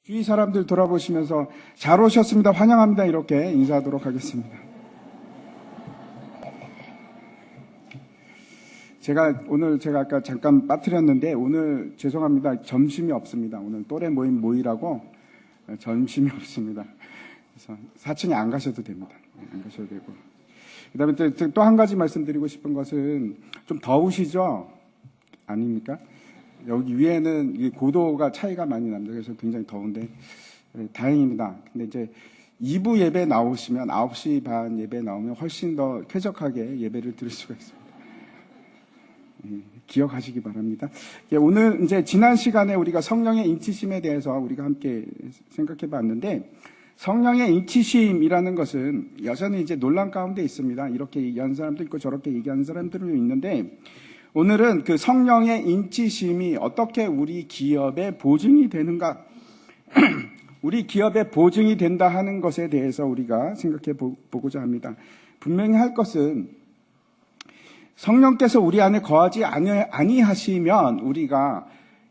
주위 사람들 돌아보시면서 잘 오셨습니다, 환영합니다 이렇게 인사하도록 하겠습니다. 오늘 제가 아까 잠깐 빠뜨렸는데 오늘 죄송합니다. 점심이 없습니다. 오늘 또래 모임 모이라고 점심이 없습니다. 그래서 4층에 안 가셔도 됩니다. 안 가셔도 되고. 그 다음에 또 한 가지 말씀드리고 싶은 것은 좀 더우시죠? 아닙니까? 여기 위에는 고도가 차이가 많이 납니다. 그래서 굉장히 더운데 다행입니다. 근데 이제 2부 예배 나오시면 9시 반 예배 나오면 훨씬 더 쾌적하게 예배를 드릴 수가 있습니다. 기억하시기 바랍니다. 오늘 이제 지난 시간에 우리가 성령의 인치심에 대해서 우리가 함께 생각해 봤는데, 성령의 인치심이라는 것은 여전히 이제 논란 가운데 있습니다. 이렇게 얘기하는 사람도 있고 저렇게 얘기하는 사람들도 있는데, 오늘은 그 성령의 인치심이 어떻게 우리 기업에 보증이 되는가, 우리 기업에 보증이 된다 하는 것에 대해서 우리가 생각해 보고자 합니다. 분명히 할 것은 성령께서 우리 안에 거하지 아니하시면 우리가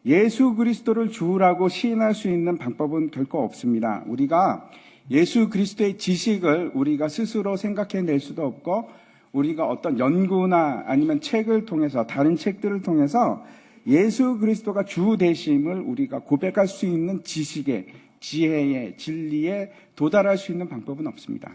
예수 그리스도를 주라고 시인할 수 있는 방법은 결코 없습니다. 우리가 예수 그리스도의 지식을 우리가 스스로 생각해낼 수도 없고, 우리가 어떤 연구나 아니면 책을 통해서, 다른 책들을 통해서 예수 그리스도가 주 되심을 우리가 고백할 수 있는 지식에, 지혜에, 진리에 도달할 수 있는 방법은 없습니다.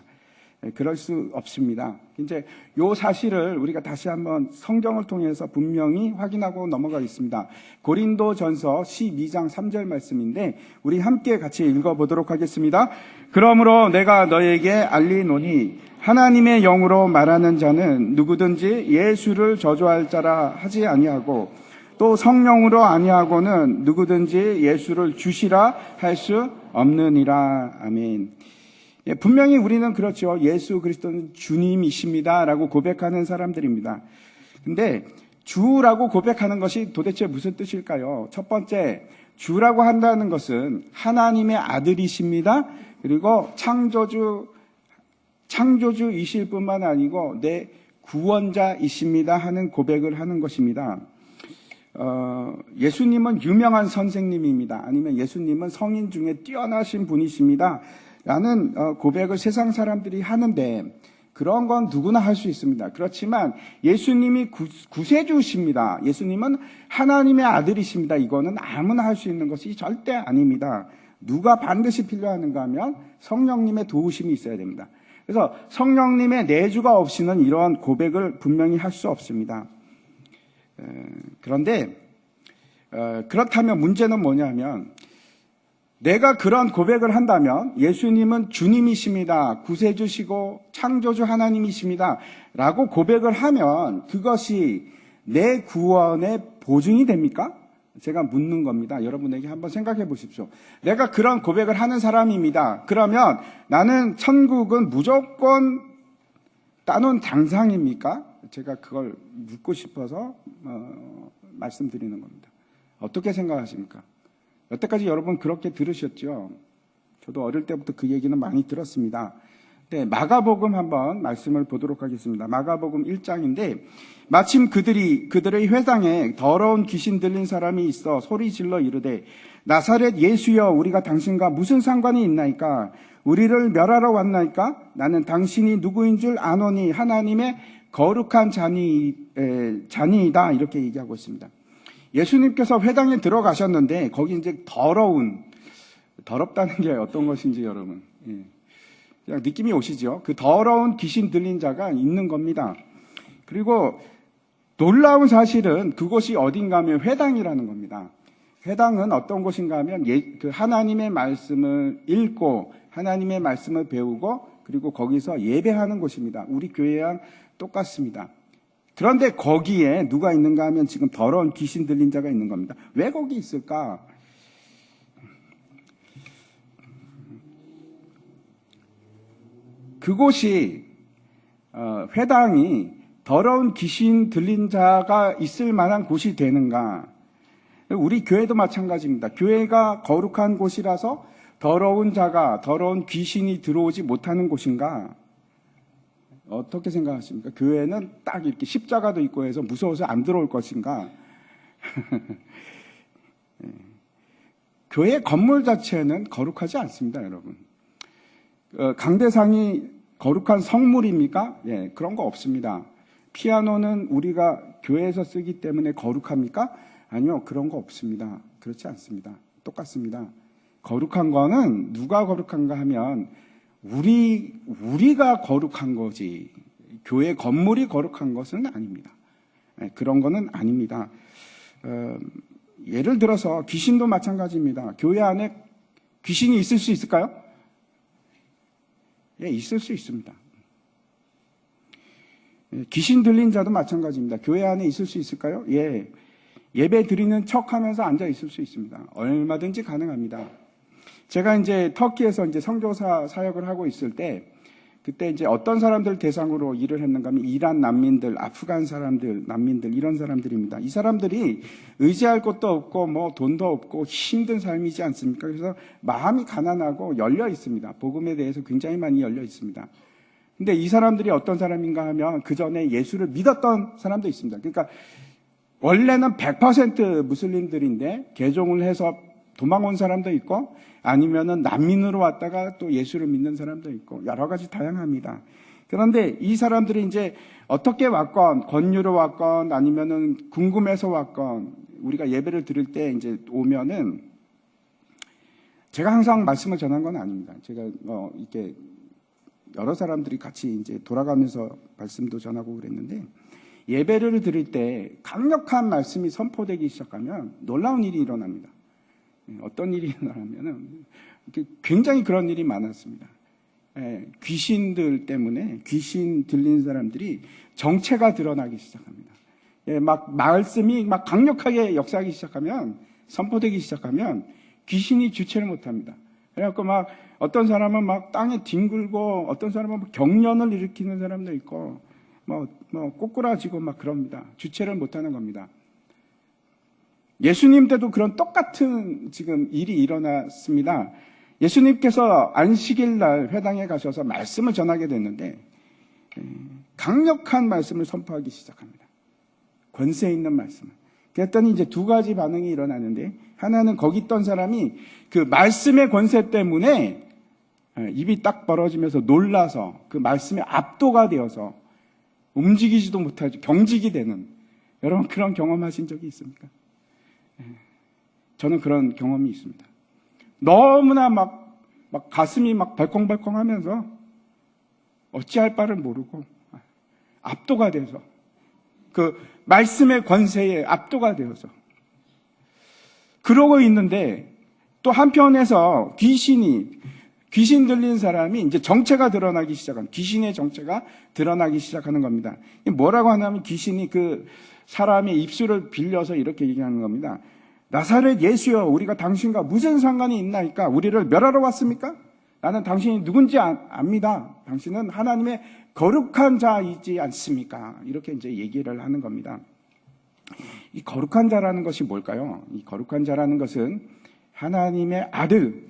그럴 수 없습니다. 이제 요 사실을 우리가 다시 한번 성경을 통해서 분명히 확인하고 넘어가겠습니다. 고린도전서 12장 3절 말씀인데 우리 함께 같이 읽어보도록 하겠습니다. 그러므로 내가 너에게 알리노니 하나님의 영으로 말하는 자는 누구든지 예수를 저주할 자라 하지 아니하고, 또 성령으로 아니하고는 누구든지 예수를 주시라 할 수 없느니라. 아멘. 분명히 우리는 그렇죠. 예수 그리스도는 주님이십니다 라고 고백하는 사람들입니다. 근데 주라고 고백하는 것이 도대체 무슨 뜻일까요? 첫 번째, 주라고 한다는 것은 하나님의 아들이십니다. 그리고 창조주이실 뿐만 아니고 내 구원자이십니다 하는 고백을 하는 것입니다. 예수님은 유명한 선생님입니다. 아니면 예수님은 성인 중에 뛰어나신 분이십니다 라는 고백을 세상 사람들이 하는데, 그런 건 누구나 할 수 있습니다. 그렇지만 예수님이 구세주십니다. 예수님은 하나님의 아들이십니다. 이거는 아무나 할 수 있는 것이 절대 아닙니다. 누가 반드시 필요한가 하면 성령님의 도우심이 있어야 됩니다. 그래서 성령님의 내주가 없이는 이러한 고백을 분명히 할 수 없습니다. 그런데 그렇다면 문제는 뭐냐면, 내가 그런 고백을 한다면 예수님은 주님이십니다, 구세주시고 창조주 하나님이십니다 라고 고백을 하면 그것이 내 구원의 보증이 됩니까? 제가 묻는 겁니다. 여러분에게 한번 생각해 보십시오. 내가 그런 고백을 하는 사람입니다. 그러면 나는 천국은 무조건 따놓은 당상입니까? 제가 그걸 묻고 싶어서 말씀드리는 겁니다. 어떻게 생각하십니까? 여태까지 여러분 그렇게 들으셨죠? 저도 어릴 때부터 그 얘기는 많이 들었습니다. 네, 마가복음 한번 말씀을 보도록 하겠습니다. 마가복음 1장인데, 마침 그들의 회당에 더러운 귀신 들린 사람이 있어 소리 질러 이르되, 나사렛 예수여, 우리가 당신과 무슨 상관이 있나이까? 우리를 멸하러 왔나이까? 나는 당신이 누구인 줄 아노니 하나님의 거룩한 자니이다. 이렇게 얘기하고 있습니다. 예수님께서 회당에 들어가셨는데 거기 이제 더럽다는 게 어떤 것인지 여러분, 그냥 느낌이 오시죠? 그 더러운 귀신 들린 자가 있는 겁니다. 그리고 놀라운 사실은 그곳이 어딘가 하면 회당이라는 겁니다. 회당은 어떤 곳인가 하면 그 하나님의 말씀을 읽고 하나님의 말씀을 배우고 그리고 거기서 예배하는 곳입니다. 우리 교회랑 똑같습니다. 그런데 거기에 누가 있는가 하면 지금 더러운 귀신 들린 자가 있는 겁니다. 왜 거기 있을까? 그곳이 회당이 더러운 귀신 들린 자가 있을 만한 곳이 되는가? 우리 교회도 마찬가지입니다. 교회가 거룩한 곳이라서 더러운 귀신이 들어오지 못하는 곳인가? 어떻게 생각하십니까? 교회는 딱 이렇게 십자가도 있고 해서 무서워서 안 들어올 것인가? 교회 건물 자체는 거룩하지 않습니다, 여러분. 강대상이 거룩한 성물입니까? 예, 그런 거 없습니다. 피아노는 우리가 교회에서 쓰기 때문에 거룩합니까? 아니요, 그런 거 없습니다. 그렇지 않습니다. 똑같습니다. 거룩한 거는 누가 거룩한가 하면 우리가 거룩한 거지, 교회 건물이 거룩한 것은 아닙니다. 예, 그런 거는 아닙니다. 예를 들어서 귀신도 마찬가지입니다. 교회 안에 귀신이 있을 수 있을까요? 예, 있을 수 있습니다. 예, 귀신 들린 자도 마찬가지입니다. 교회 안에 있을 수 있을까요? 예, 예배 드리는 척 하면서 앉아 있을 수 있습니다. 얼마든지 가능합니다. 제가 이제 터키에서 이제 선교사 사역을 하고 있을 때, 그때 이제 어떤 사람들 대상으로 일을 했는가 하면 이란 난민들, 아프간 사람들, 난민들, 이런 사람들입니다. 이 사람들이 의지할 곳도 없고 뭐 돈도 없고 힘든 삶이지 않습니까? 그래서 마음이 가난하고 열려 있습니다. 복음에 대해서 굉장히 많이 열려 있습니다. 근데 이 사람들이 어떤 사람인가 하면 그 전에 예수를 믿었던 사람도 있습니다. 그러니까 원래는 100% 무슬림들인데 개종을 해서 도망 온 사람도 있고, 아니면은 난민으로 왔다가 또 예수를 믿는 사람도 있고, 여러 가지 다양합니다. 그런데 이 사람들이 이제 어떻게 왔건, 권유로 왔건, 아니면은 궁금해서 왔건, 우리가 예배를 드릴 때 이제 오면은, 제가 항상 말씀을 전한 건 아닙니다. 제가 이렇게 여러 사람들이 같이 이제 돌아가면서 말씀도 전하고 그랬는데, 예배를 드릴 때 강력한 말씀이 선포되기 시작하면 놀라운 일이 일어납니다. 어떤 일이 일어나면은 굉장히 그런 일이 많았습니다. 귀신들 때문에 귀신 들린 사람들이 정체가 드러나기 시작합니다. 막 말씀이 막 강력하게 역사하기 시작하면, 선포되기 시작하면 귀신이 주체를 못합니다. 그래갖고 막 어떤 사람은 막 땅에 뒹굴고, 어떤 사람은 경련을 일으키는 사람도 있고, 뭐 꼬꾸라지고 막 그럽니다. 주체를 못하는 겁니다. 예수님 때도 그런 똑같은 지금 일이 일어났습니다. 예수님께서 안식일 날 회당에 가셔서 말씀을 전하게 됐는데, 강력한 말씀을 선포하기 시작합니다. 권세 있는 말씀을. 그랬더니 이제 두 가지 반응이 일어나는데, 하나는 거기 있던 사람이 그 말씀의 권세 때문에 입이 딱 벌어지면서 놀라서 그 말씀에 압도가 되어서 움직이지도 못하죠. 경직이 되는. 여러분 그런 경험하신 적이 있습니까? 저는 그런 경험이 있습니다. 너무나 막 가슴이 막 벌컹벌컹 하면서 어찌할 바를 모르고 압도가 돼서, 그 말씀의 권세에 압도가 되어서 그러고 있는데, 또 한편에서 귀신 들린 사람이 이제 정체가 드러나기 시작한, 귀신의 정체가 드러나기 시작하는 겁니다. 뭐라고 하냐면 귀신이 그 사람의 입술을 빌려서 이렇게 얘기하는 겁니다. 나사렛 예수여, 우리가 당신과 무슨 상관이 있나이까? 우리를 멸하러 왔습니까? 나는 당신이 누군지 압니다. 당신은 하나님의 거룩한 자이지 않습니까? 이렇게 이제 얘기를 하는 겁니다. 이 거룩한 자라는 것이 뭘까요? 이 거룩한 자라는 것은 하나님의 아들,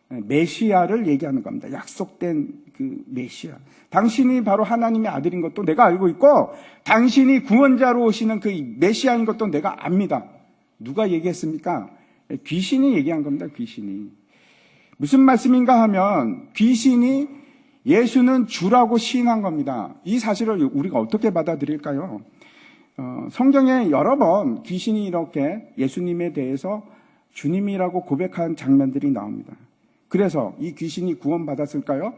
메시아를 얘기하는 겁니다. 약속된 그 메시아. 당신이 바로 하나님의 아들인 것도 내가 알고 있고, 당신이 구원자로 오시는 그 메시아인 것도 내가 압니다. 누가 얘기했습니까? 귀신이 얘기한 겁니다. 귀신이. 무슨 말씀인가 하면 귀신이 예수는 주라고 시인한 겁니다. 이 사실을 우리가 어떻게 받아들일까요? 성경에 여러 번 귀신이 이렇게 예수님에 대해서 주님이라고 고백한 장면들이 나옵니다. 그래서 이 귀신이 구원받았을까요?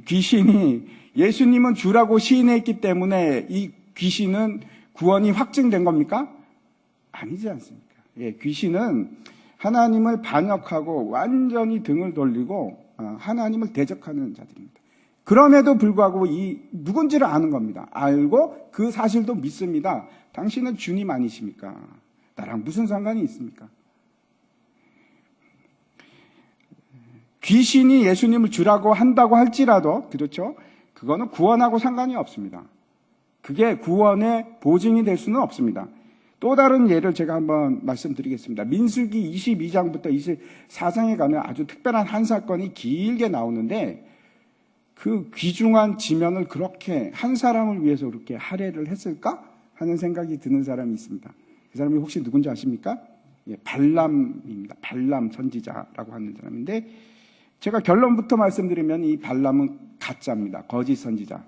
귀신이 예수님은 주라고 시인했기 때문에 이 귀신은 구원이 확증된 겁니까? 아니지 않습니까? 예, 귀신은 하나님을 반역하고 완전히 등을 돌리고 하나님을 대적하는 자들입니다. 그럼에도 불구하고 이 누군지를 아는 겁니다. 알고 그 사실도 믿습니다. 당신은 주님 아니십니까? 나랑 무슨 상관이 있습니까? 귀신이 예수님을 주라고 한다고 할지라도, 그렇죠? 그거는 구원하고 상관이 없습니다. 그게 구원의 보증이 될 수는 없습니다. 또 다른 예를 제가 한번 말씀드리겠습니다. 민수기 22장부터 24장에 가면 아주 특별한 한 사건이 길게 나오는데, 그 귀중한 지면을 그렇게 한 사람을 위해서 그렇게 할애를 했을까 하는 생각이 드는 사람이 있습니다. 그 사람이 혹시 누군지 아십니까? 발람입니다. 발람 선지자라고 하는 사람인데, 제가 결론부터 말씀드리면 이 발람은 가짜입니다. 거짓 선지자.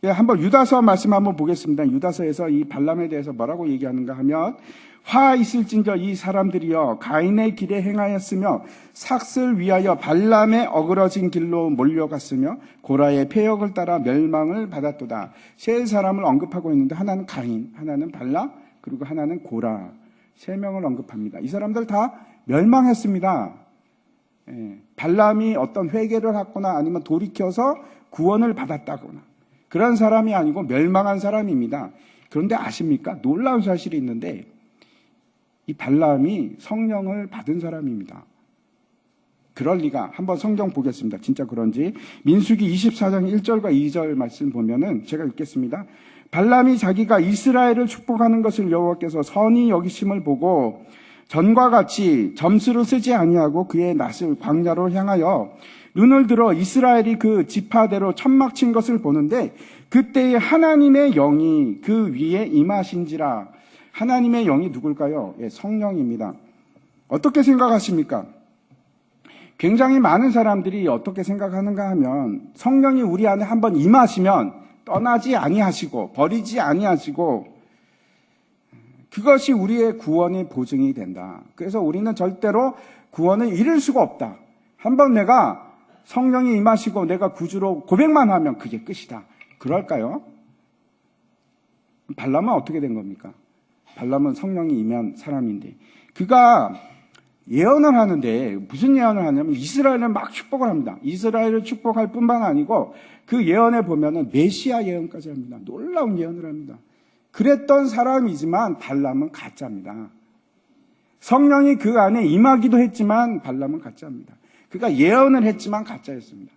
한번 유다서 말씀 한번 보겠습니다. 유다서에서 이 발람에 대해서 뭐라고 얘기하는가 하면, 화 있을진저 이 사람들이여 가인의 길에 행하였으며 삭슬 위하여 발람의 어그러진 길로 몰려갔으며 고라의 폐역을 따라 멸망을 받았도다. 세 사람을 언급하고 있는데, 하나는 가인, 하나는 발람, 그리고 하나는 고라. 세 명을 언급합니다. 이 사람들 다 멸망했습니다. 발람이 어떤 회개를 했거나 아니면 돌이켜서 구원을 받았다거나 그런 사람이 아니고 멸망한 사람입니다. 그런데 아십니까? 놀라운 사실이 있는데, 이 발람이 성령을 받은 사람입니다. 그럴 리가. 한번 성경 보겠습니다. 진짜 그런지. 민수기 24장 1절과 2절 말씀 보면은 제가 읽겠습니다. 발람이 자기가 이스라엘을 축복하는 것을 여호와께서 선히 여기심을 보고 전과 같이 점수를 쓰지 아니하고 그의 낯을 광야로 향하여 눈을 들어 이스라엘이 그 지파대로 천막 친 것을 보는데, 그때에 하나님의 영이 그 위에 임하신지라. 하나님의 영이 누굴까요? 성령입니다. 어떻게 생각하십니까? 굉장히 많은 사람들이 어떻게 생각하는가 하면, 성령이 우리 안에 한번 임하시면 떠나지 아니하시고 버리지 아니하시고 그것이 우리의 구원의 보증이 된다. 그래서 우리는 절대로 구원을 잃을 수가 없다. 한번 내가 성령이 임하시고 내가 구주로 고백만 하면 그게 끝이다. 그럴까요? 발람은 어떻게 된 겁니까? 발람은 성령이 임한 사람인데, 그가 예언을 하는데 무슨 예언을 하냐면 이스라엘을 막 축복을 합니다. 이스라엘을 축복할 뿐만 아니고 그 예언에 보면은 메시아 예언까지 합니다. 놀라운 예언을 합니다. 그랬던 사람이지만 발람은 가짜입니다. 성령이 그 안에 임하기도 했지만 발람은 가짜입니다. 그가 예언을 했지만 가짜였습니다.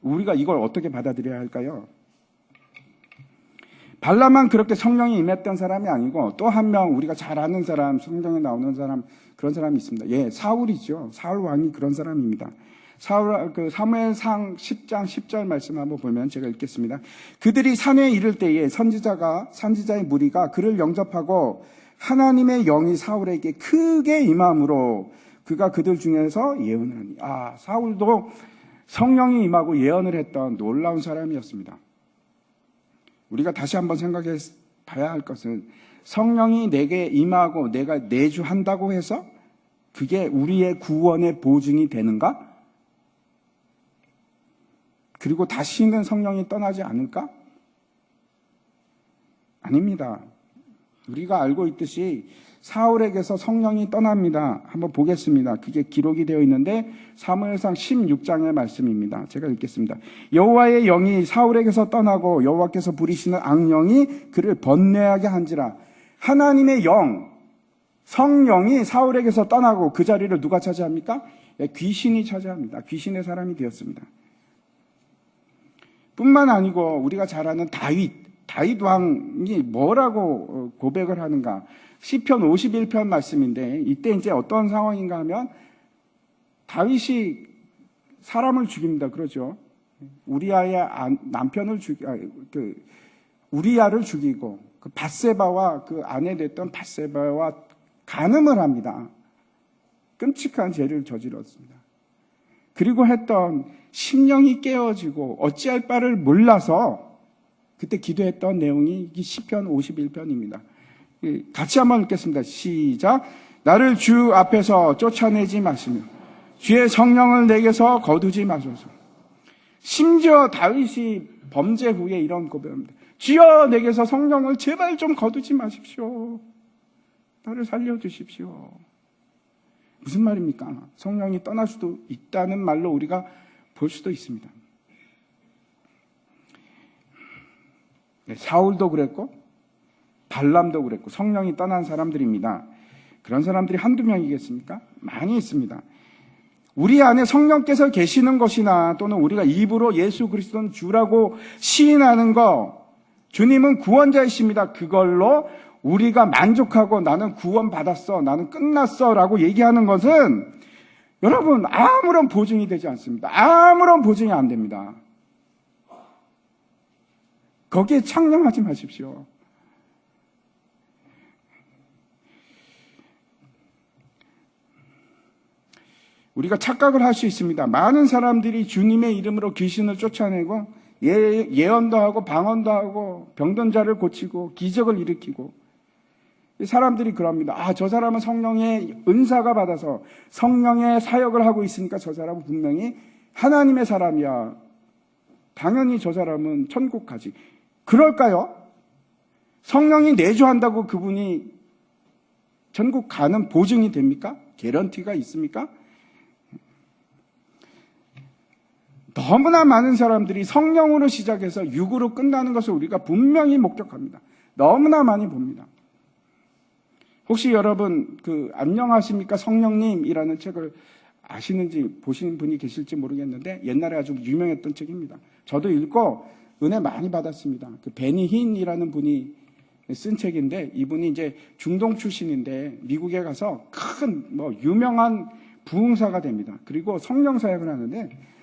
우리가 이걸 어떻게 받아들여야 할까요? 발람만 그렇게 성령이 임했던 사람이 아니고 또 한 명 우리가 잘 아는 사람, 성경에 나오는 사람, 그런 사람이 있습니다. 사울이죠. 사울 왕이 그런 사람입니다. 사무엘상 10장 10절 말씀 한번 보면 제가 읽겠습니다. 그들이 산에 이를 때에 선지자의 무리가 그를 영접하고 하나님의 영이 사울에게 크게 임함으로 그가 그들 중에서 예언을 하니. 사울도 성령이 임하고 예언을 했던 놀라운 사람이었습니다. 우리가 다시 한번 생각해 봐야 할 것은, 성령이 내게 임하고 내가 내주한다고 해서 그게 우리의 구원의 보증이 되는가? 그리고 다시는 성령이 떠나지 않을까? 아닙니다. 우리가 알고 있듯이 사울에게서 성령이 떠납니다. 한번 보겠습니다. 그게 기록이 되어 있는데 사무엘상 16장의 말씀입니다. 제가 읽겠습니다. 여호와의 영이 사울에게서 떠나고 여호와께서 부리시는 악령이 그를 번뇌하게 한지라. 하나님의 영, 성령이 사울에게서 떠나고 그 자리를 누가 차지합니까? 귀신이 차지합니다. 귀신의 사람이 되었습니다. 뿐만 아니고 우리가 잘 아는 다윗 왕이 뭐라고 고백을 하는가? 시편 51편 말씀인데, 이때 이제 어떤 상황인가 하면 다윗이 사람을 죽입니다. 그러죠. 우리아의 남편을 우리아를 죽이고 그 밧세바와 그 아내 됐던 밧세바와 간음을 합니다. 끔찍한 죄를 저질렀습니다. 그리고 했던 심령이 깨어지고 어찌할 바를 몰라서 그때 기도했던 내용이 시편 51편입니다. 같이 한번 읽겠습니다. 시작. 나를 주 앞에서 쫓아내지 마시며 주의 성령을 내게서 거두지 마소서. 심지어 다윗이 범죄 후에 이런 고백합니다. 주여, 내게서 성령을 제발 좀 거두지 마십시오. 나를 살려주십시오. 무슨 말입니까? 성령이 떠날 수도 있다는 말로 우리가 볼 수도 있습니다. 사울도 그랬고 발람도 그랬고 성령이 떠난 사람들입니다. 그런 사람들이 한두 명이겠습니까? 많이 있습니다. 우리 안에 성령께서 계시는 것이나 또는 우리가 입으로 예수 그리스도는 주라고 시인하는 것, 주님은 구원자이십니다. 그걸로 우리가 만족하고 나는 구원받았어, 나는 끝났어 라고 얘기하는 것은 여러분 아무런 보증이 되지 않습니다. 아무런 보증이 안 됩니다. 거기에 창념하지 마십시오. 우리가 착각을 할 수 있습니다. 많은 사람들이 주님의 이름으로 귀신을 쫓아내고 예언도 하고 방언도 하고 병든 자를 고치고 기적을 일으키고, 사람들이 그럽니다. 아, 저 사람은 성령의 은사가 받아서 성령의 사역을 하고 있으니까 저 사람은 분명히 하나님의 사람이야. 당연히 저 사람은 천국 가지. 그럴까요? 성령이 내주한다고 그분이 천국 가는 보증이 됩니까? 개런티가 있습니까? 너무나 많은 사람들이 성령으로 시작해서 육으로 끝나는 것을 우리가 분명히 목격합니다. 너무나 많이 봅니다. 혹시 여러분 안녕하십니까 성령님이라는 책을 아시는지 보신 분이 계실지 모르겠는데, 옛날에 아주 유명했던 책입니다. 저도 읽고 은혜 많이 받았습니다. 베니 힌이라는 분이 쓴 책인데, 이분이 이제 중동 출신인데 미국에 가서 큰 유명한 부흥사가 됩니다. 그리고 성령 사역을 하는데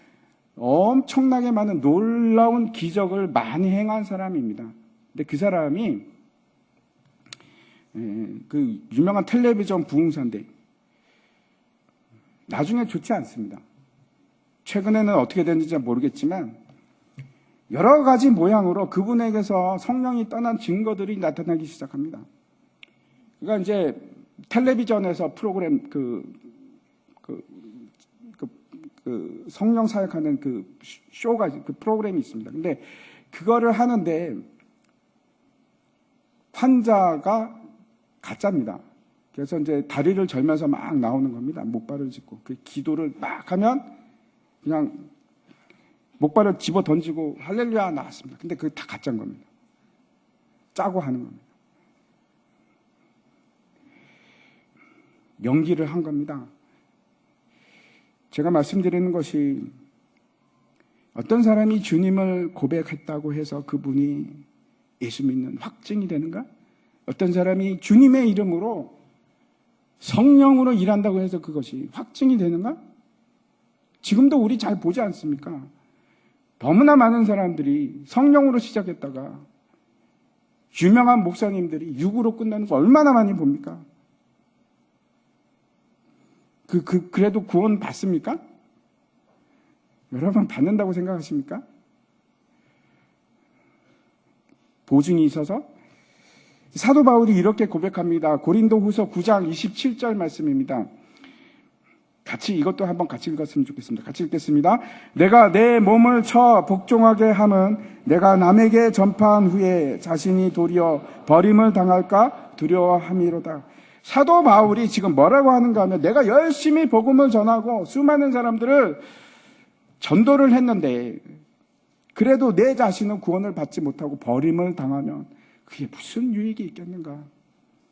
엄청나게 많은 놀라운 기적을 많이 행한 사람입니다. 근데 그 사람이 유명한 텔레비전 부흥사인데 나중에 좋지 않습니다. 최근에는 어떻게 됐는지 모르겠지만 여러 가지 모양으로 그분에게서 성령이 떠난 증거들이 나타나기 시작합니다. 그러니까 이제 텔레비전에서 프로그램 성령 사역하는 쇼가 프로그램이 있습니다. 근데 그거를 하는데 환자가 가짜입니다. 그래서 이제 다리를 절면서 막 나오는 겁니다. 목발을 짚고 그 기도를 막 하면 그냥 목발을 집어 던지고 할렐루야 나왔습니다. 근데 그게 다 가짜인 겁니다. 짜고 하는 겁니다. 연기를 한 겁니다. 제가 말씀드리는 것이, 어떤 사람이 주님을 고백했다고 해서 그분이 예수 믿는 확증이 되는가? 어떤 사람이 주님의 이름으로 성령으로 일한다고 해서 그것이 확증이 되는가? 지금도 우리 잘 보지 않습니까? 너무나 많은 사람들이 성령으로 시작했다가 유명한 목사님들이 육으로 끝나는 거 얼마나 많이 봅니까? 그래도 구원 받습니까? 여러분 받는다고 생각하십니까? 보증이 있어서? 사도 바울이 이렇게 고백합니다. 고린도후서 9장 27절 말씀입니다. 이것도 한번 같이 읽었으면 좋겠습니다. 같이 읽겠습니다. 내가 내 몸을 쳐 복종하게 함은 내가 남에게 전파한 후에 자신이 도리어 버림을 당할까 두려워함이로다. 사도 바울이 지금 뭐라고 하는가 하면, 내가 열심히 복음을 전하고 수많은 사람들을 전도를 했는데 그래도 내 자신은 구원을 받지 못하고 버림을 당하면 그게 무슨 유익이 있겠는가?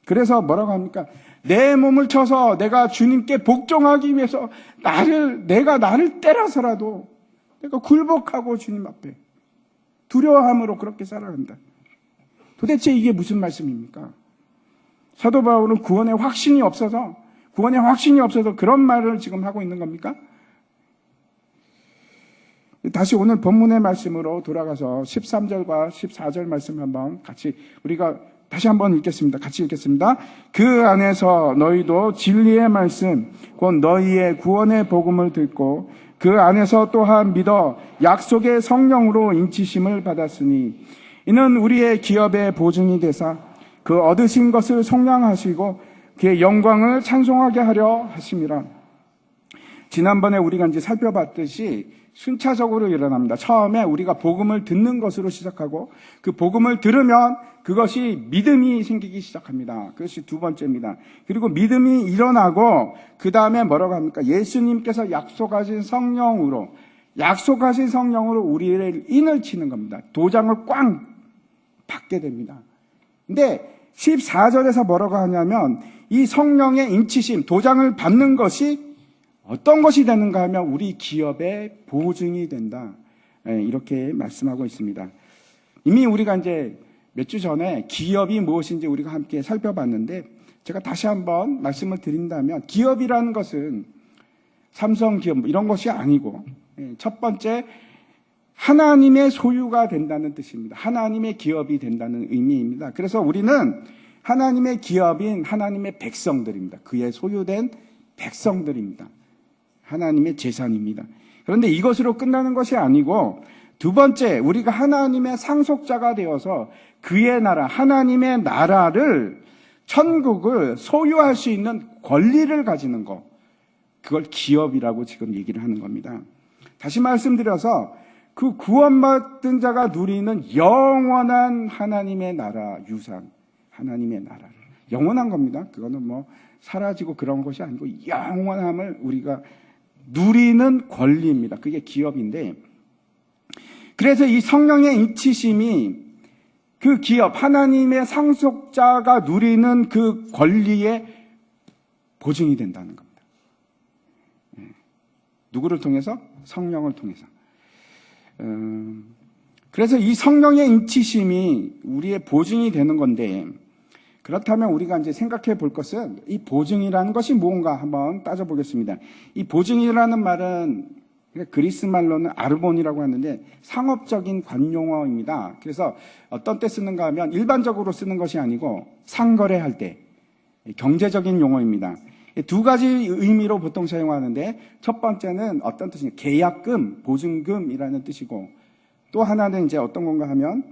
그래서 뭐라고 합니까? 내 몸을 쳐서 내가 주님께 복종하기 위해서 내가 나를 때려서라도 내가 굴복하고 주님 앞에 두려워함으로 그렇게 살아간다. 도대체 이게 무슨 말씀입니까? 사도 바울은 구원의 확신이 없어서 그런 말을 지금 하고 있는 겁니까? 다시 오늘 본문의 말씀으로 돌아가서 13절과 14절 말씀 한번 같이 우리가 다시 한번 읽겠습니다. 같이 읽겠습니다. 그 안에서 너희도 진리의 말씀, 곧 너희의 구원의 복음을 듣고 그 안에서 또한 믿어 약속의 성령으로 인치심을 받았으니 이는 우리의 기업의 보증이 되사 그 얻으신 것을 속량하시고 그의 영광을 찬송하게 하려 하심이라. 지난번에 우리가 이제 살펴봤듯이 순차적으로 일어납니다. 처음에 우리가 복음을 듣는 것으로 시작하고 그 복음을 들으면 그것이 믿음이 생기기 시작합니다. 그것이 두 번째입니다. 그리고 믿음이 일어나고 그 다음에 뭐라고 합니까? 예수님께서 약속하신 성령으로 우리를 인을 치는 겁니다. 도장을 꽝 받게 됩니다. 근데 14절에서 뭐라고 하냐면 이 성령의 인치심, 도장을 받는 것이 어떤 것이 되는가 하면 우리 기업의 보증이 된다. 이렇게 말씀하고 있습니다. 이미 우리가 이제 몇 주 전에 기업이 무엇인지 우리가 함께 살펴봤는데, 제가 다시 한번 말씀을 드린다면 기업이라는 것은 삼성 기업 이런 것이 아니고, 첫 번째 하나님의 소유가 된다는 뜻입니다. 하나님의 기업이 된다는 의미입니다. 그래서 우리는 하나님의 기업인 하나님의 백성들입니다. 그의 소유된 백성들입니다. 하나님의 재산입니다. 그런데 이것으로 끝나는 것이 아니고 두 번째, 우리가 하나님의 상속자가 되어서 그의 나라, 하나님의 나라를, 천국을 소유할 수 있는 권리를 가지는 것, 그걸 기업이라고 지금 얘기를 하는 겁니다. 다시 말씀드려서 그 구원받은 자가 누리는 영원한 하나님의 나라 유산, 하나님의 나라를 영원한 겁니다. 그거는 뭐 사라지고 그런 것이 아니고 영원함을 우리가 누리는 권리입니다. 그게 기업인데, 그래서 이 성령의 인치심이 그 기업, 하나님의 상속자가 누리는 그 권리의 보증이 된다는 겁니다. 누구를 통해서? 성령을 통해서. 그래서 이 성령의 인치심이 우리의 보증이 되는 건데, 그렇다면 우리가 이제 생각해 볼 것은 이 보증이라는 것이 무엇인가 한번 따져보겠습니다. 이 보증이라는 말은 그리스 말로는 아르본이라고 하는데 상업적인 관용어입니다. 그래서 어떤 때 쓰는가 하면 일반적으로 쓰는 것이 아니고 상거래할 때 경제적인 용어입니다. 두 가지 의미로 보통 사용하는데, 첫 번째는 어떤 뜻이냐, 계약금, 보증금이라는 뜻이고, 또 하나는 이제 어떤 건가 하면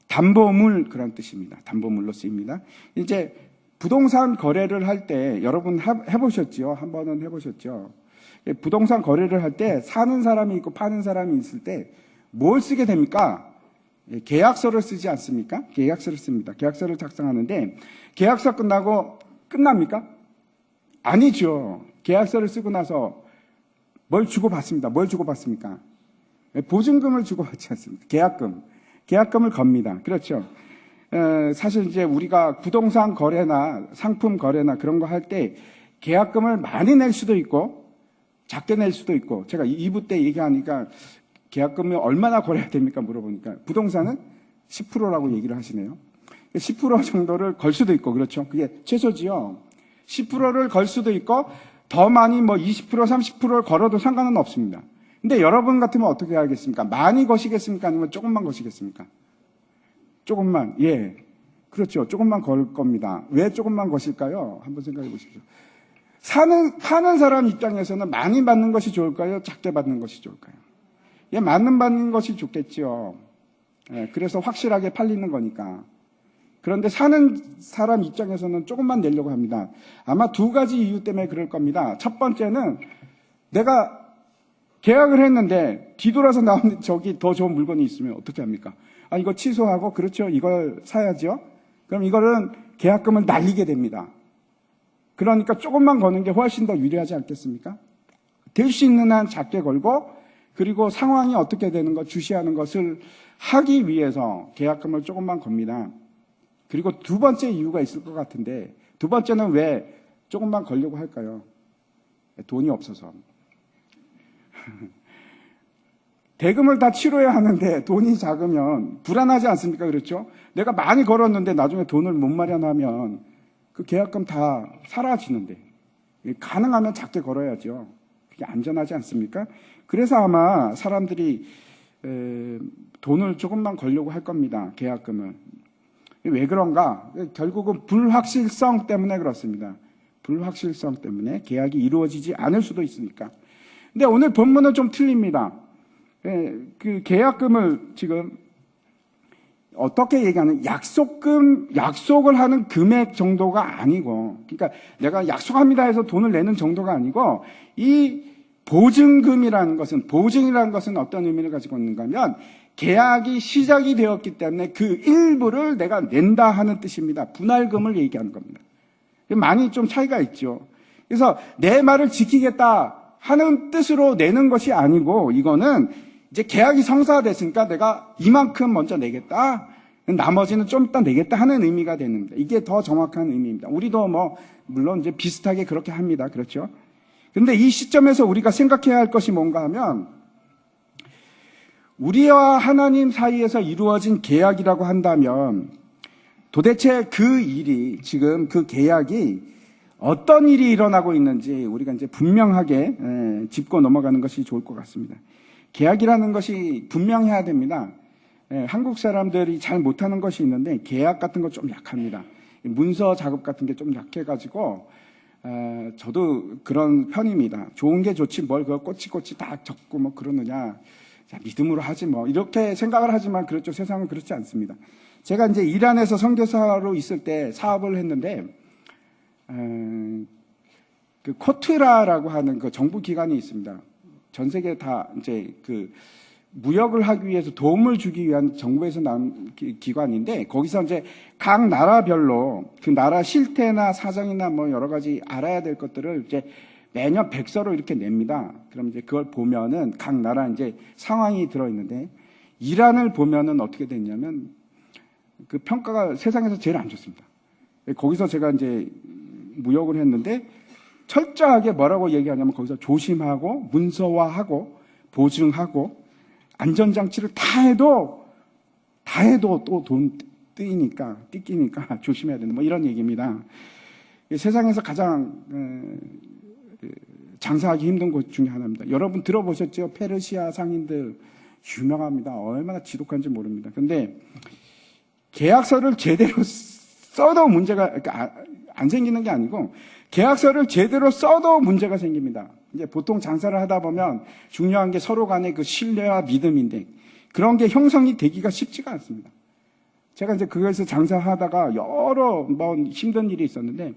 담보물, 그런 뜻입니다. 담보물로 쓰입니다. 이제 부동산 거래를 할 때 여러분 해보셨죠? 한 번은 해보셨죠? 부동산 거래를 할 때 사는 사람이 있고 파는 사람이 있을 때 뭘 쓰게 됩니까? 계약서를 쓰지 않습니까? 계약서를 씁니다. 계약서를 작성하는데 계약서 끝나고 끝납니까? 아니죠. 계약서를 쓰고 나서 뭘 주고받습니다. 뭘 주고받습니까? 보증금을 주고받지 않습니다. 계약금을 겁니다. 그렇죠. 사실 이제 우리가 부동산 거래나 상품 거래나 그런 거 할 때 계약금을 많이 낼 수도 있고 작게 낼 수도 있고, 제가 2부 때 얘기하니까 계약금이 얼마나 거래해야 됩니까? 물어보니까 부동산은 10%라고 얘기를 하시네요. 10% 정도를 걸 수도 있고, 그렇죠. 그게 최소지요. 10%를 걸 수도 있고 더 많이 뭐 20%, 30%를 걸어도 상관은 없습니다. 근데 여러분 같으면 어떻게 하겠습니까? 많이 거시겠습니까? 아니면 조금만 거시겠습니까? 조금만. 예. 그렇죠. 조금만 걸 겁니다. 왜 조금만 거실까요? 한번 생각해 보십시오. 파는 사람 입장에서는 많이 받는 것이 좋을까요? 작게 받는 것이 좋을까요? 예, 많은 받는 것이 좋겠죠. 예, 그래서 확실하게 팔리는 거니까. 그런데 사는 사람 입장에서는 조금만 내려고 합니다. 아마 두 가지 이유 때문에 그럴 겁니다. 첫 번째는 내가 계약을 했는데 뒤돌아서 나오는 저기 더 좋은 물건이 있으면 어떻게 합니까? 아, 이거 취소하고, 그렇죠. 이걸 사야죠. 그럼 이거는 계약금을 날리게 됩니다. 그러니까 조금만 거는 게 훨씬 더 유리하지 않겠습니까? 될 수 있는 한 작게 걸고, 그리고 상황이 어떻게 되는 것, 주시하는 것을 하기 위해서 계약금을 조금만 겁니다. 그리고 두 번째 이유가 있을 것 같은데, 두 번째는 왜 조금만 걸려고 할까요? 돈이 없어서. 대금을 다 치러야 하는데 돈이 작으면 불안하지 않습니까? 그렇죠? 내가 많이 걸었는데 나중에 돈을 못 마련하면 그 계약금 다 사라지는데, 가능하면 작게 걸어야죠. 그게 안전하지 않습니까? 그래서 아마 사람들이 돈을 조금만 걸려고 할 겁니다. 계약금을. 왜 그런가? 결국은 불확실성 때문에 그렇습니다. 불확실성 때문에 계약이 이루어지지 않을 수도 있으니까. 근데 오늘 본문은 좀 틀립니다. 그 계약금을 지금 어떻게 얘기하는, 약속을 하는 금액 정도가 아니고, 그러니까 내가 약속합니다 해서 돈을 내는 정도가 아니고, 이 보증이라는 것은 어떤 의미를 가지고 있는가 하면, 계약이 시작이 되었기 때문에 그 일부를 내가 낸다 하는 뜻입니다. 분할금을 얘기하는 겁니다. 많이 좀 차이가 있죠. 그래서 내 말을 지키겠다 하는 뜻으로 내는 것이 아니고, 이거는 이제 계약이 성사됐으니까 내가 이만큼 먼저 내겠다, 나머지는 좀 이따 내겠다 하는 의미가 되는 거예요. 이게 더 정확한 의미입니다. 우리도 물론 이제 비슷하게 그렇게 합니다. 그렇죠? 근데 이 시점에서 우리가 생각해야 할 것이 뭔가 하면, 우리와 하나님 사이에서 이루어진 계약이라고 한다면 도대체 그 일이, 지금 그 계약이 어떤 일이 일어나고 있는지 우리가 이제 분명하게 짚고 넘어가는 것이 좋을 것 같습니다. 계약이라는 것이 분명해야 됩니다. 한국 사람들이 잘 못하는 것이 있는데 계약 같은 거 좀 약합니다. 문서 작업 같은 게 좀 약해가지고 저도 그런 편입니다. 좋은 게 좋지 뭘 그걸 꼬치꼬치 다 적고 뭐 그러느냐. 자, 믿음으로 하지 뭐. 이렇게 생각을 하지만 그렇죠. 세상은 그렇지 않습니다. 제가 이제 이란에서 선교사로 있을 때 사업을 했는데, 그 코트라라고 하는 그 정부 기관이 있습니다. 전 세계 다 이제 그 무역을 하기 위해서 도움을 주기 위한 정부에서 나온 기관인데, 거기서 이제 각 나라별로 그 나라 실태나 사정이나 뭐 여러 가지 알아야 될 것들을 이제 매년 백서로 이렇게 냅니다. 그럼 이제 그걸 보면은 각 나라 이제 상황이 들어있는데, 이란을 보면은 어떻게 됐냐면 그 평가가 세상에서 제일 안 좋습니다. 거기서 제가 이제 무역을 했는데 철저하게 뭐라고 얘기하냐면 거기서 조심하고 문서화하고 보증하고 안전장치를 다 해도 또 돈 뜯기니까 조심해야 된다. 뭐 이런 얘기입니다. 세상에서 가장 장사하기 힘든 곳 중에 하나입니다. 여러분 들어보셨죠? 페르시아 상인들 유명합니다. 얼마나 지독한지 모릅니다. 근데 계약서를 제대로 써도 문제가 안 생기는 게 아니고 계약서를 제대로 써도 문제가 생깁니다. 이제 보통 장사를 하다 보면 중요한 게 서로 간의 그 신뢰와 믿음인데 그런 게 형성이 되기가 쉽지가 않습니다. 제가 이제 그거에서 장사하다가 여러 뭐 힘든 일이 있었는데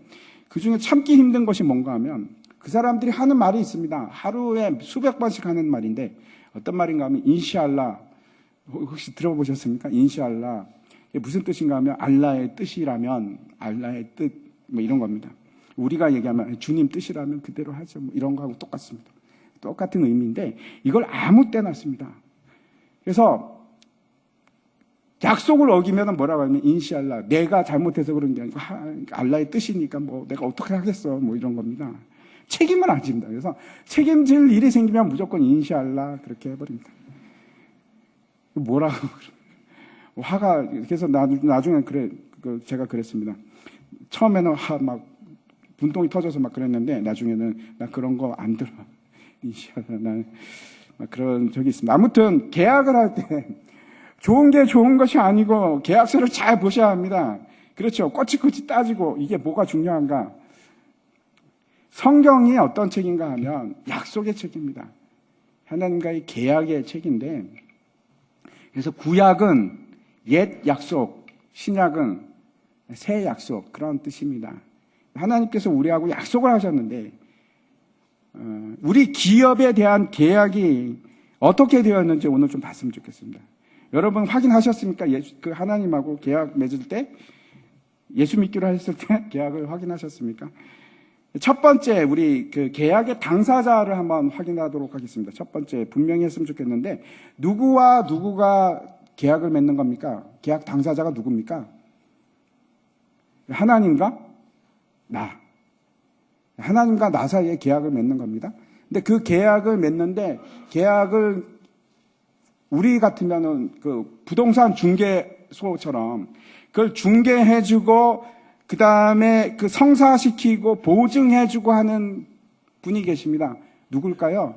그 중에 참기 힘든 것이 뭔가 하면 그 사람들이 하는 말이 있습니다. 하루에 수백 번씩 하는 말인데 어떤 말인가 하면 인시알라. 혹시 들어보셨습니까? 인시알라. 이게 무슨 뜻인가 하면 알라의 뜻이라면 알라의 뜻 뭐 이런 겁니다. 우리가 얘기하면 주님 뜻이라면 그대로 하죠. 뭐 이런 거하고 똑같습니다. 똑같은 의미인데 이걸 아무 때나 씁니다. 그래서 약속을 어기면 뭐라고 하면 인시알라. 내가 잘못해서 그런 게 아니고 알라의 뜻이니까 뭐 내가 어떻게 하겠어. 뭐 이런 겁니다. 책임을 안 집니다. 그래서 책임질 일이 생기면 무조건 인시알라 그렇게 해버립니다. 뭐라고 화가 그래서 나중에 제가 그랬습니다. 처음에는 막 분통이 터져서 막 그랬는데 나중에는 나 그런 거 안 들어. 인시알라 난 막 그런 적이 있습니다. 아무튼 계약을 할 때 좋은 게 좋은 것이 아니고 계약서를 잘 보셔야 합니다. 그렇죠. 꼬치꼬치 따지고 이게 뭐가 중요한가? 성경이 어떤 책인가 하면 약속의 책입니다. 하나님과의 계약의 책인데 그래서 구약은 옛 약속, 신약은 새 약속 그런 뜻입니다. 하나님께서 우리하고 약속을 하셨는데 우리 기업에 대한 계약이 어떻게 되었는지 오늘 좀 봤으면 좋겠습니다. 여러분 확인하셨습니까? 그 하나님하고 계약 맺을 때 예수 믿기로 했을 때 계약을 확인하셨습니까? 첫 번째 우리 그 계약의 당사자를 한번 확인하도록 하겠습니다. 첫 번째 분명히 했으면 좋겠는데 누구와 누구가 계약을 맺는 겁니까? 계약 당사자가 누굽니까? 하나님과 나. 하나님과 나 사이에 계약을 맺는 겁니다. 근데 그 계약을 맺는데 계약을 우리 같으면은 그 부동산 중개소처럼 그걸 중개해주고 그 다음에 그 성사시키고 보증해주고 하는 분이 계십니다. 누굴까요?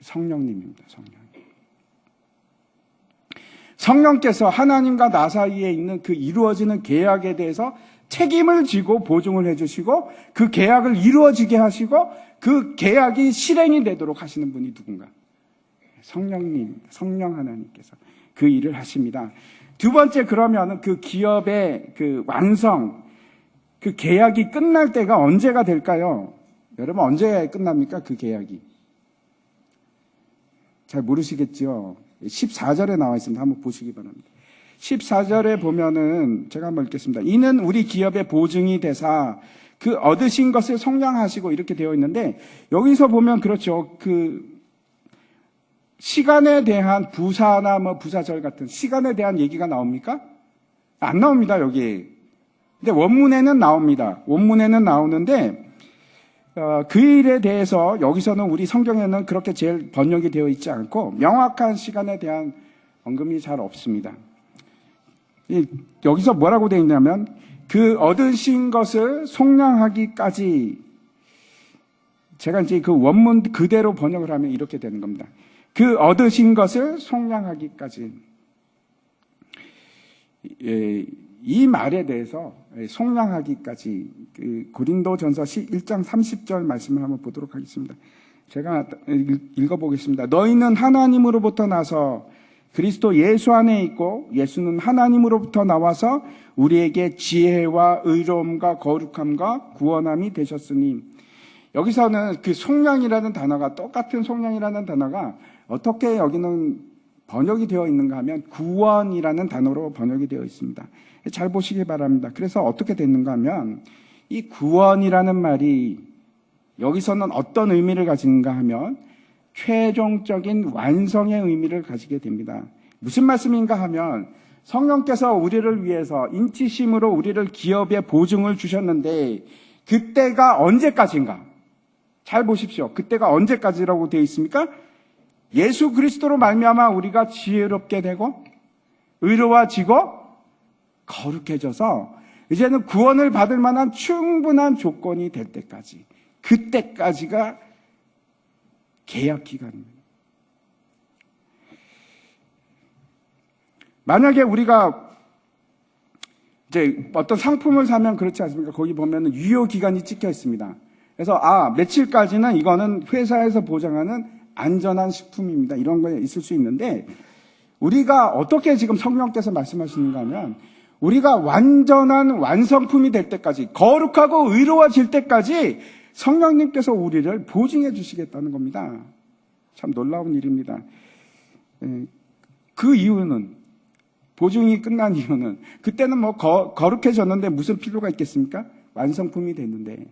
성령님입니다. 성령께서 하나님과 나 사이에 있는 그 이루어지는 계약에 대해서 책임을 지고 보증을 해주시고 그 계약을 이루어지게 하시고 그 계약이 실행이 되도록 하시는 분이 누군가? 성령님, 성령 하나님께서 그 일을 하십니다. 두 번째 그러면 그 기업의 그 완성, 그 계약이 끝날 때가 언제가 될까요? 여러분 언제 끝납니까? 그 계약이. 잘 모르시겠죠? 14절에 나와 있습니다. 한번 보시기 바랍니다. 14절에 보면은 제가 한번 읽겠습니다. 이는 우리 기업의 보증이 되사 그 얻으신 것을 성량하시고 이렇게 되어 있는데 여기서 보면 그렇죠. 그 시간에 대한 부사나 뭐 부사절 같은 시간에 대한 얘기가 나옵니까? 안 나옵니다, 여기. 근데 원문에는 나옵니다. 원문에는 나오는데 그 일에 대해서 여기서는 우리 성경에는 그렇게 제일 번역이 되어 있지 않고 명확한 시간에 대한 언급이 잘 없습니다. 여기서 뭐라고 되어 있냐면 그 얻으신 것을 속량하기까지 제가 이제 그 원문 그대로 번역을 하면 이렇게 되는 겁니다. 그 얻으신 것을 속량하기까지 이 말에 대해서 속량하기까지 고린도전서 1장 30절 말씀을 한번 보도록 하겠습니다. 제가 읽어보겠습니다. 너희는 하나님으로부터 나서 그리스도 예수 안에 있고 예수는 하나님으로부터 나와서 우리에게 지혜와 의로움과 거룩함과 구원함이 되셨으니, 여기서는 그 속량이라는 단어가, 똑같은 속량이라는 단어가 어떻게 여기는 번역이 되어 있는가 하면 구원이라는 단어로 번역이 되어 있습니다. 잘 보시기 바랍니다. 그래서 어떻게 됐는가 하면 이 구원이라는 말이 여기서는 어떤 의미를 가지는가 하면 최종적인 완성의 의미를 가지게 됩니다. 무슨 말씀인가 하면 성령께서 우리를 위해서 인치심으로 우리를 기업의 보증을 주셨는데 그때가 언제까지인가? 잘 보십시오. 그때가 언제까지라고 되어 있습니까? 예수 그리스도로 말미암아 우리가 지혜롭게 되고 의로워지고 거룩해져서 이제는 구원을 받을 만한 충분한 조건이 될 때까지, 그때까지가 계약 기간입니다. 만약에 우리가 이제 어떤 상품을 사면 그렇지 않습니까? 거기 보면 유효 기간이 찍혀 있습니다. 그래서 며칠까지는 이거는 회사에서 보장하는 안전한 식품입니다. 이런 거 있을 수 있는데, 우리가 어떻게 지금 성령께서 말씀하시는가 하면 우리가 완전한 완성품이 될 때까지, 거룩하고 의로워질 때까지 성령님께서 우리를 보증해 주시겠다는 겁니다. 참 놀라운 일입니다. 그 이유는, 보증이 끝난 이유는, 그때는 뭐 거룩해졌는데 무슨 필요가 있겠습니까? 완성품이 됐는데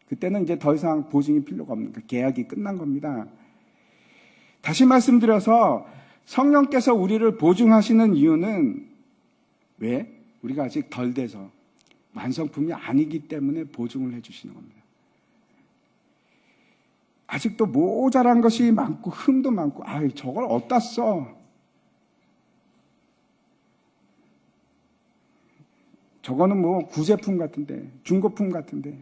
그때는 이제 더 이상 보증이 필요가 없는, 계약이 끝난 겁니다. 다시 말씀드려서 성령께서 우리를 보증하시는 이유는 왜? 우리가 아직 덜 돼서 완성품이 아니기 때문에 보증을 해주시는 겁니다. 아직도 모자란 것이 많고 흠도 많고, 저걸 어디다 써? 저거는 뭐 구제품 같은데, 중고품 같은데.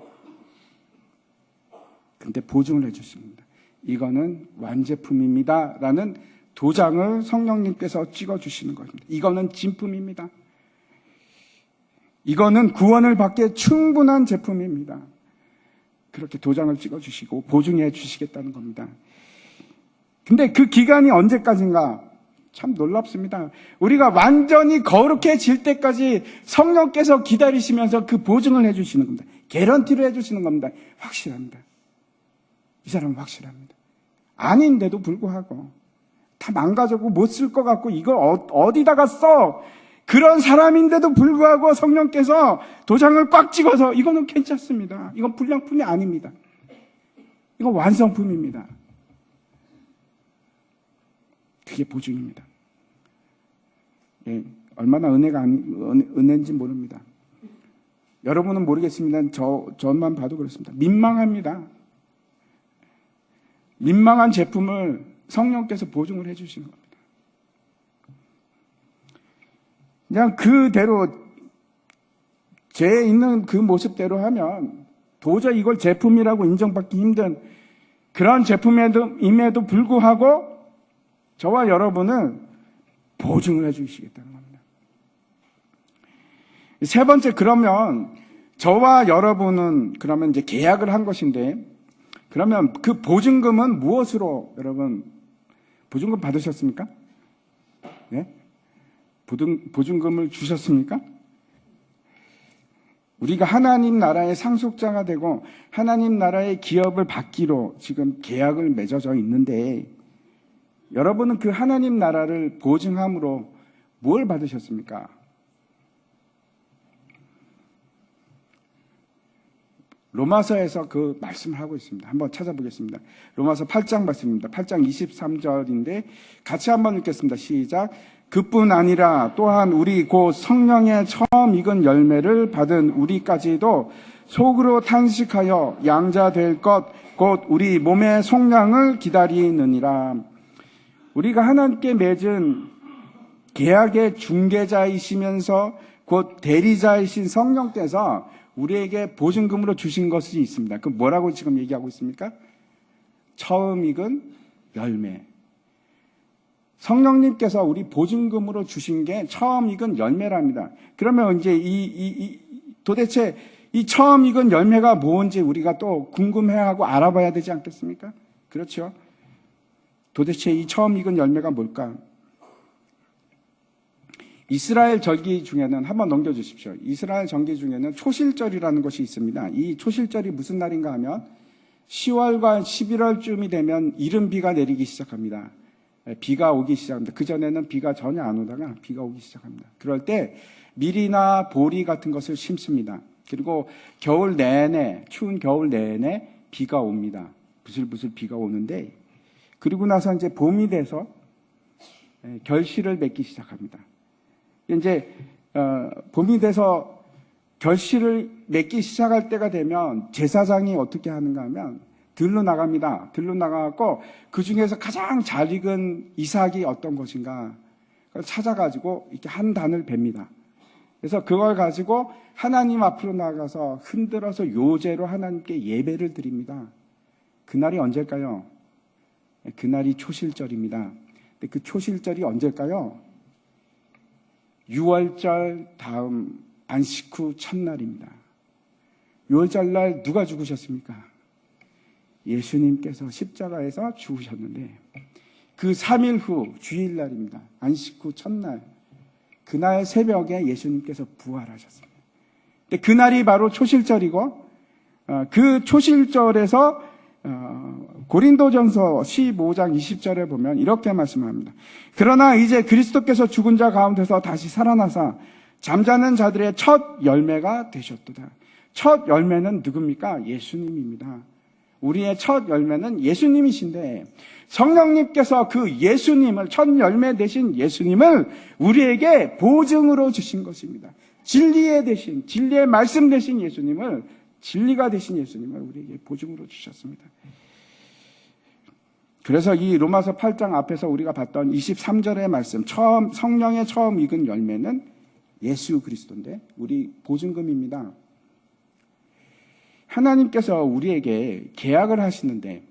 근데 보증을 해주십니다. 이거는 완제품입니다 라는 도장을 성령님께서 찍어주시는 겁니다. 이거는 진품입니다. 이거는 구원을 받기에 충분한 제품입니다. 그렇게 도장을 찍어주시고 보증해 주시겠다는 겁니다. 근데 그 기간이 언제까지인가? 참 놀랍습니다. 우리가 완전히 거룩해질 때까지 성령께서 기다리시면서 그 보증을 해주시는 겁니다. 개런티를 해주시는 겁니다. 확실합니다. 이 사람은 확실합니다. 아닌데도 불구하고 다 망가졌고 못 쓸 것 같고 이걸 어디다가 써? 그런 사람인데도 불구하고 성령께서 도장을 꽉 찍어서 이거는 괜찮습니다. 이건 불량품이 아닙니다. 이건 완성품입니다. 그게 보증입니다. 예, 얼마나 은혜인지 모릅니다. 여러분은 모르겠습니다. 저만 봐도 그렇습니다. 민망합니다. 민망한 제품을 성령께서 보증을 해주시는 겁니다. 그냥 그대로 제 있는 그 모습대로 하면 도저히 이걸 제품이라고 인정받기 힘든 그런 제품임에도 불구하고 저와 여러분은 보증을 해주시겠다는 겁니다. 세 번째, 그러면 저와 여러분은 그러면 이제 계약을 한 것인데, 그러면 그 보증금은 무엇으로 여러분 보증금 받으셨습니까? 네? 보증금을 주셨습니까? 우리가 하나님 나라의 상속자가 되고 하나님 나라의 기업을 받기로 지금 계약을 맺어져 있는데, 여러분은 그 하나님 나라를 보증함으로 뭘 받으셨습니까? 로마서에서 그 말씀을 하고 있습니다. 한번 찾아보겠습니다. 로마서 8장 말씀입니다. 8장 23절인데 같이 한번 읽겠습니다. 시작. 그뿐 아니라 또한 우리 곧 성령의 처음 익은 열매를 받은 우리까지도 속으로 탄식하여 양자 될 것 곧 우리 몸의 속량을 기다리느니라. 우리가 하나님께 맺은 계약의 중개자이시면서 곧 대리자이신 성령께서 우리에게 보증금으로 주신 것이 있습니다. 그 뭐라고 지금 얘기하고 있습니까? 처음 익은 열매. 성령님께서 우리 보증금으로 주신 게 처음 익은 열매랍니다. 그러면 이제 도대체 이 처음 익은 열매가 뭔지 우리가 또 궁금해하고 알아봐야 되지 않겠습니까? 그렇죠? 도대체 이 처음 익은 열매가 뭘까? 이스라엘 절기 중에는 한번 넘겨주십시오. 이스라엘 절기 중에는 초실절이라는 것이 있습니다. 이 초실절이 무슨 날인가 하면 10월과 11월쯤이 되면 이른 비가 내리기 시작합니다. 비가 오기 시작합니다. 그전에는 비가 전혀 안 오다가 비가 오기 시작합니다. 그럴 때 밀이나 보리 같은 것을 심습니다. 그리고 겨울 내내, 추운 겨울 내내 비가 옵니다. 부슬부슬 비가 오는데, 그리고 나서 이제 봄이 돼서 결실을 맺기 시작합니다. 이제 봄이 돼서 결실을 맺기 시작할 때가 되면 제사장이 어떻게 하는가 하면 들로 나갑니다. 들로 나가고 그 중에서 가장 잘 익은 이삭이 어떤 것인가 그걸 찾아가지고 이렇게 한 단을 뱁니다. 그래서 그걸 가지고 하나님 앞으로 나가서 흔들어서 요제로 하나님께 예배를 드립니다. 그날이 언제일까요? 그날이 초실절입니다. 근데 그 초실절이 언제일까요? 6월절 다음 안식 후 첫날입니다. 6월절 날 누가 죽으셨습니까? 예수님께서 십자가에서 죽으셨는데 그 3일 후 주일날입니다. 안식 후 첫날. 그날 새벽에 예수님께서 부활하셨습니다. 근데 그날이 바로 초실절이고 그 초실절에서 고린도전서 15장 20절에 보면 이렇게 말씀합니다. 그러나 이제 그리스도께서 죽은 자 가운데서 다시 살아나사 잠자는 자들의 첫 열매가 되셨도다. 첫 열매는 누굽니까? 예수님입니다. 우리의 첫 열매는 예수님이신데 성령님께서 그 예수님을, 첫 열매 되신 예수님을 우리에게 보증으로 주신 것입니다. 진리의 말씀 되신 예수님을, 진리가 되신 예수님을 우리에게 보증으로 주셨습니다. 그래서 이 로마서 8장 앞에서 우리가 봤던 23절의 말씀, 성령의 처음 익은 열매는 예수 그리스도인데 우리 보증금입니다. 하나님께서 우리에게 계약을 하시는데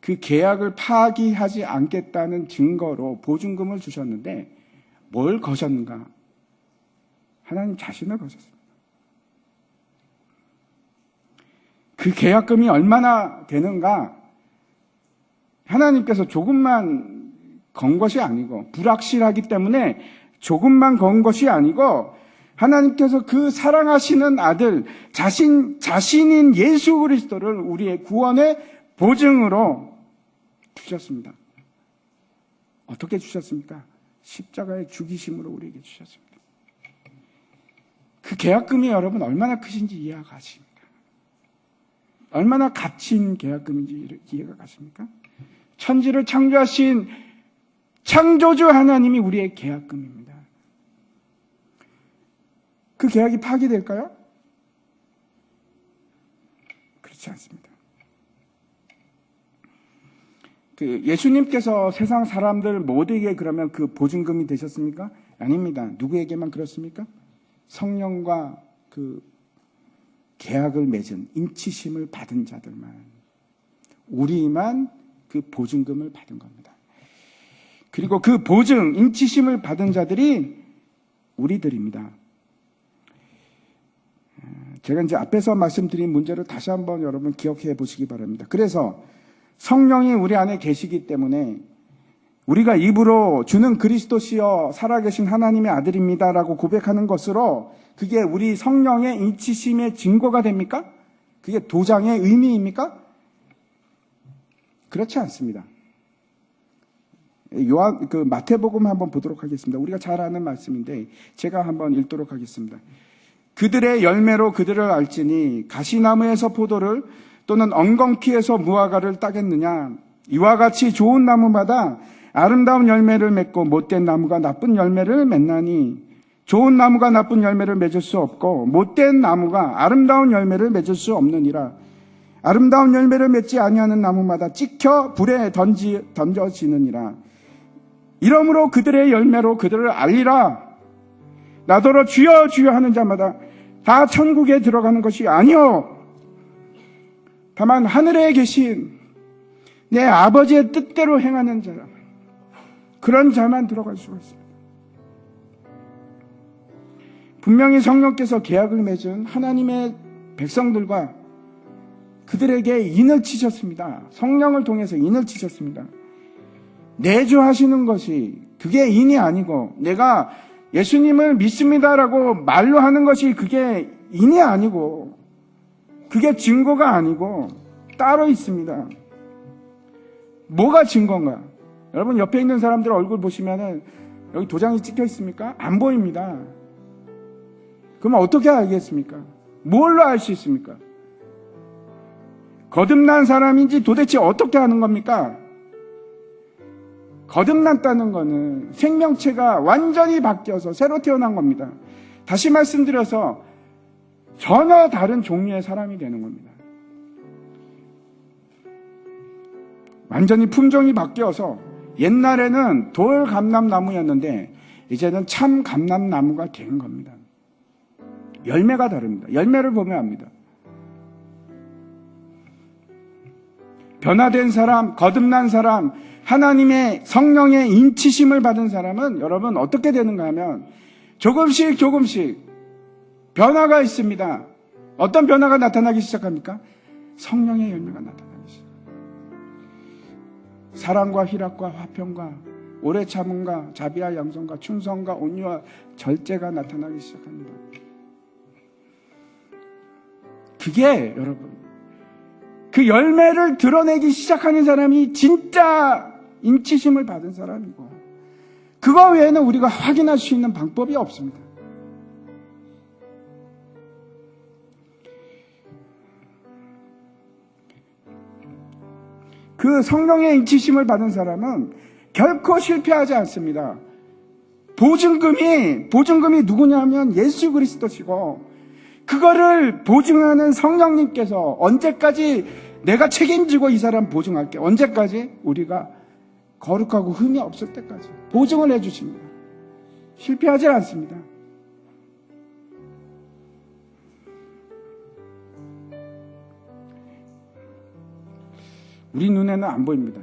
그 계약을 파기하지 않겠다는 증거로 보증금을 주셨는데 뭘 거셨는가? 하나님 자신을 거셨습니다. 그 계약금이 얼마나 되는가? 하나님께서 조금만 건 것이 아니고, 불확실하기 때문에 조금만 건 것이 아니고, 하나님께서 그 사랑하시는 아들, 자신인 예수 그리스도를 우리의 구원의 보증으로 주셨습니다. 어떻게 주셨습니까? 십자가의 죽이심으로 우리에게 주셨습니다. 그 계약금이 여러분 얼마나 크신지 이해가 가십니까? 얼마나 값진 계약금인지 이해가 가십니까? 천지를 창조하신 창조주 하나님이 우리의 계약금입니다. 그 계약이 파기될까요? 그렇지 않습니다. 예수님께서 세상 사람들 모두에게 그러면 그 보증금이 되셨습니까? 아닙니다. 누구에게만 그렇습니까? 성령과 그 계약을 맺은 인치심을 받은 자들만, 우리만 그 보증금을 받은 겁니다. 그리고 그 보증, 인치심을 받은 자들이 우리들입니다. 제가 이제 앞에서 말씀드린 문제를 다시 한번 여러분 기억해 보시기 바랍니다. 그래서 성령이 우리 안에 계시기 때문에 우리가 입으로 주는 그리스도시여 살아계신 하나님의 아들입니다라고 고백하는 것으로 그게 우리 성령의 인치심의 증거가 됩니까? 그게 도장의 의미입니까? 그렇지 않습니다. 마태복음 한번 보도록 하겠습니다. 우리가 잘 아는 말씀인데 제가 한번 읽도록 하겠습니다. 그들의 열매로 그들을 알지니 가시나무에서 포도를 또는 엉겅퀴에서 무화과를 따겠느냐. 이와 같이 좋은 나무마다 아름다운 열매를 맺고 못된 나무가 나쁜 열매를 맺나니 좋은 나무가 나쁜 열매를 맺을 수 없고 못된 나무가 아름다운 열매를 맺을 수 없느니라. 아름다운 열매를 맺지 아니하는 나무마다 찍혀 불에 던져지느니라. 이러므로 그들의 열매로 그들을 알리라. 나더러 주여 주여 하는 자마다 다 천국에 들어가는 것이 아니요 다만 하늘에 계신 내 아버지의 뜻대로 행하는 자라. 그런 자만 들어갈 수가 있습니다. 분명히 성령께서 계약을 맺은 하나님의 백성들과 그들에게 인을 치셨습니다. 성령을 통해서 인을 치셨습니다. 내주하시는 것이 그게 인이 아니고, 내가 예수님을 믿습니다라고 말로 하는 것이 그게 인이 아니고, 그게 증거가 아니고 따로 있습니다. 뭐가 증거인가? 여러분, 옆에 있는 사람들 얼굴 보시면은 여기 도장이 찍혀 있습니까? 안 보입니다. 그러면 어떻게 알겠습니까? 뭘로 알 수 있습니까? 거듭난 사람인지 도대체 어떻게 하는 겁니까? 거듭났다는 것은 생명체가 완전히 바뀌어서 새로 태어난 겁니다. 다시 말씀드려서 전혀 다른 종류의 사람이 되는 겁니다. 완전히 품종이 바뀌어서 옛날에는 돌 감람나무였는데 이제는 참 감람나무가 된 겁니다. 열매가 다릅니다. 열매를 보면 압니다. 변화된 사람, 거듭난 사람, 하나님의 성령의 인치심을 받은 사람은 여러분 어떻게 되는가 하면 조금씩 변화가 있습니다. 어떤 변화가 나타나기 시작합니까? 성령의 열매가 나타나기 시작합니다. 사랑과 희락과 화평과 오래 참음과 자비와 양선과 충성과 온유와 절제가 나타나기 시작합니다. 그게 여러분, 그 열매를 드러내기 시작하는 사람이 진짜 인치심을 받은 사람이고, 그거 외에는 우리가 확인할 수 있는 방법이 없습니다. 그 성령의 인치심을 받은 사람은 결코 실패하지 않습니다. 보증금이 누구냐면 예수 그리스도시고, 그거를 보증하는 성령님께서 언제까지 내가 책임지고 이 사람 보증할게, 언제까지? 우리가 거룩하고 흠이 없을 때까지 보증을 해주십니다. 실패하지 않습니다. 우리 눈에는 안 보입니다.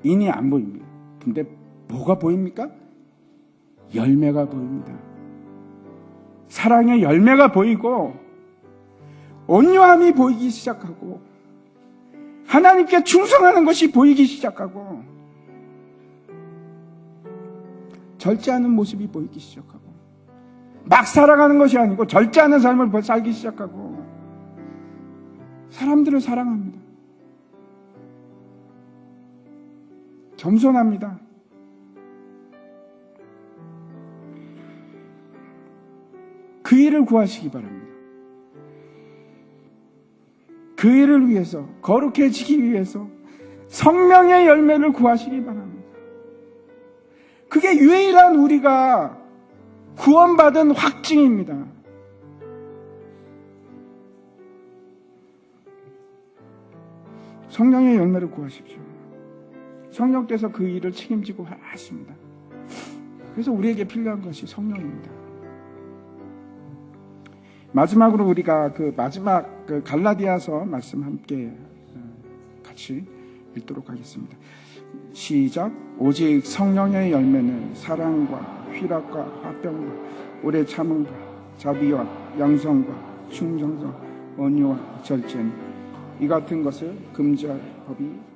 인이 안 보입니다. 근데 뭐가 보입니까? 열매가 보입니다. 사랑의 열매가 보이고, 온유함이 보이기 시작하고, 하나님께 충성하는 것이 보이기 시작하고, 절제하는 모습이 보이기 시작하고, 막 살아가는 것이 아니고 절제하는 삶을 살기 시작하고, 사람들을 사랑합니다. 겸손합니다. 그 일을 구하시기 바랍니다. 그 일을 위해서, 거룩해지기 위해서 성령의 열매를 구하시기 바랍니다. 그게 유일한 우리가 구원받은 확증입니다. 성령의 열매를 구하십시오. 성령께서 그 일을 책임지고 하십니다. 그래서 우리에게 필요한 것이 성령입니다. 마지막으로 우리가 그 마지막 갈라디아서 말씀 함께 같이 읽도록 하겠습니다. 시작. 오직 성령의 열매는 사랑과 희락과 화평과 오래 참음과 자비와 양성과 충성과 온유와 절제니 이 같은 것을 금지할 법이